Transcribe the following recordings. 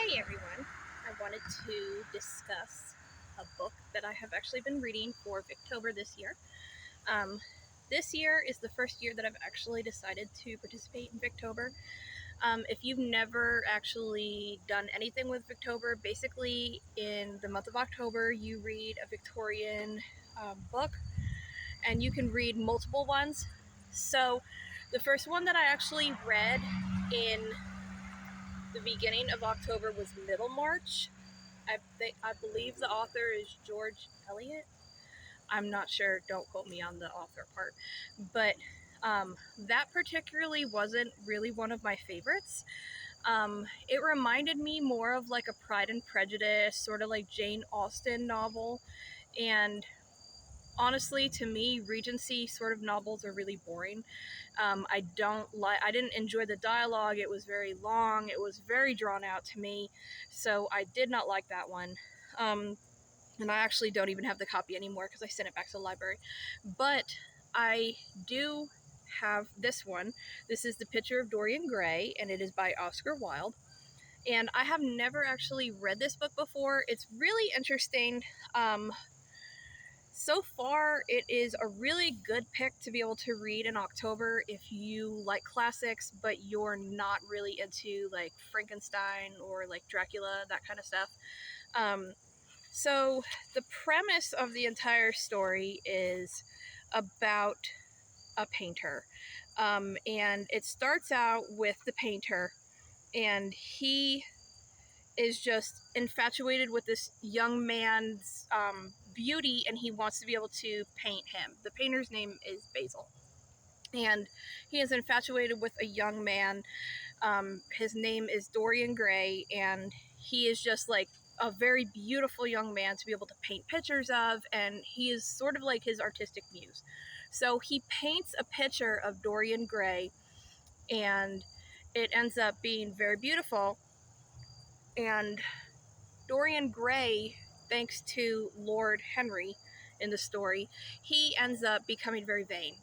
Hey everyone, I wanted to discuss a book that I have actually been reading for VICTOBER this year. This year is the first year that I've actually decided to participate in VICTOBER. If you've never actually done anything with VICTOBER, basically in the month of October you read a Victorian book, and you can read multiple ones. So the first one that I actually read in the beginning of October was Middlemarch. I believe the author is George Eliot. I'm not sure. Don't quote me on the author part. But that particularly wasn't really one of my favorites. It reminded me more of like a Pride and Prejudice, sort of like Jane Austen novel. And honestly, to me, Regency sort of novels are really boring. I didn't enjoy the dialogue. It was very long. It was very drawn out to me. So I did not like that one. And I actually don't even have the copy anymore because I sent it back to the library. But I do have this one. This is The Picture of Dorian Gray, and it is by Oscar Wilde. And I have never actually read this book before. It's really interesting. So far, it is a really good pick to be able to read in October if you like classics, but you're not really into like Frankenstein or like Dracula, that kind of stuff. So the premise of the entire story is about a painter. And it starts out with the painter, and he is just infatuated with this young man's beauty, and he wants to be able to paint him. The painter's name is Basil, and he is infatuated with a young man. His name is Dorian Gray, and he is just like a very beautiful young man to be able to paint pictures of, and he is sort of like his artistic muse. So he paints a picture of Dorian Gray, and it ends up being very beautiful. And Dorian Gray, thanks to Lord Henry in the story, he ends up becoming very vain.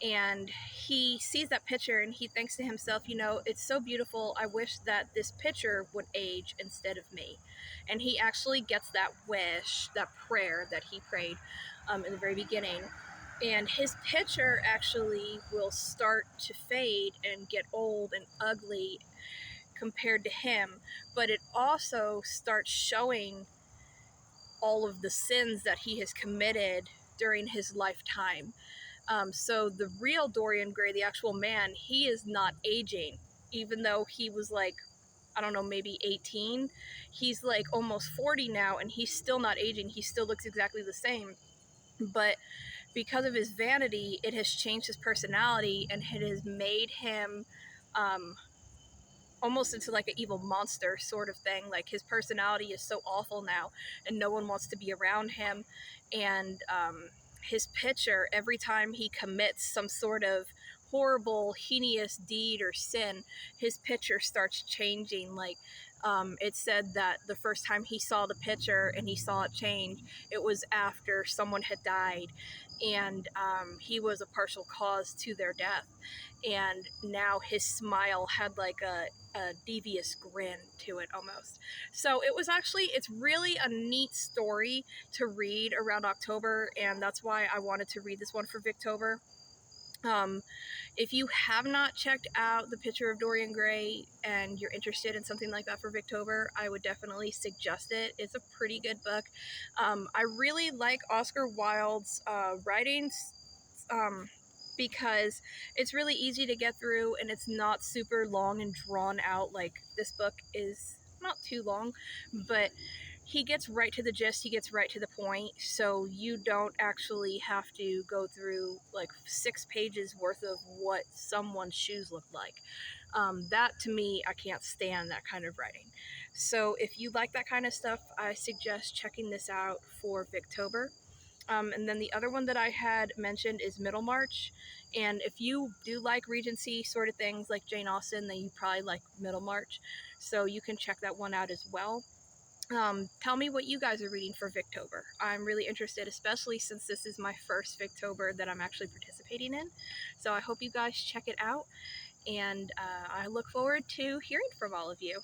And he sees that picture and he thinks to himself, it's so beautiful. I wish that this picture would age instead of me. And he actually gets that wish, that prayer that he prayed in the very beginning. And his picture actually will start to fade and get old and ugly compared to him, but it also starts showing all of the sins that he has committed during his lifetime. So the real Dorian Gray, the actual man, he is not aging, even though he was like, I don't know, maybe 18. He's like almost 40 now, and he's still not aging. He still looks exactly the same. But because of his vanity, it has changed his personality, and it has made him almost into like an evil monster sort of thing. Like his personality is so awful now, and no one wants to be around him. And his picture, every time he commits some sort of horrible, heinous deed or sin, his picture starts changing. Like it said that the first time he saw the picture and he saw it change, it was after someone had died, and he was a partial cause to their death. And now his smile had like a devious grin to it almost. So it's really a neat story to read around October, and that's why I wanted to read this one for VICTOBER. If you have not checked out The Picture of Dorian Gray and you're interested in something like that for VICTOBER, I would definitely suggest it. It's a pretty good book. I really like Oscar Wilde's writings because it's really easy to get through, and it's not super long and drawn out. Like this book is not too long, but he gets right to the gist, he gets right to the point, so you don't actually have to go through like 6 pages worth of what someone's shoes look like. That to me, I can't stand that kind of writing. So if you like that kind of stuff, I suggest checking this out for VICTOBER. And then the other one that I had mentioned is Middlemarch. And if you do like Regency sort of things like Jane Austen, then you probably like Middlemarch. So you can check that one out as well. Tell me what you guys are reading for VICTOBER. I'm really interested, especially since this is my first VICTOBER that I'm actually participating in. So I hope you guys check it out, and I look forward to hearing from all of you.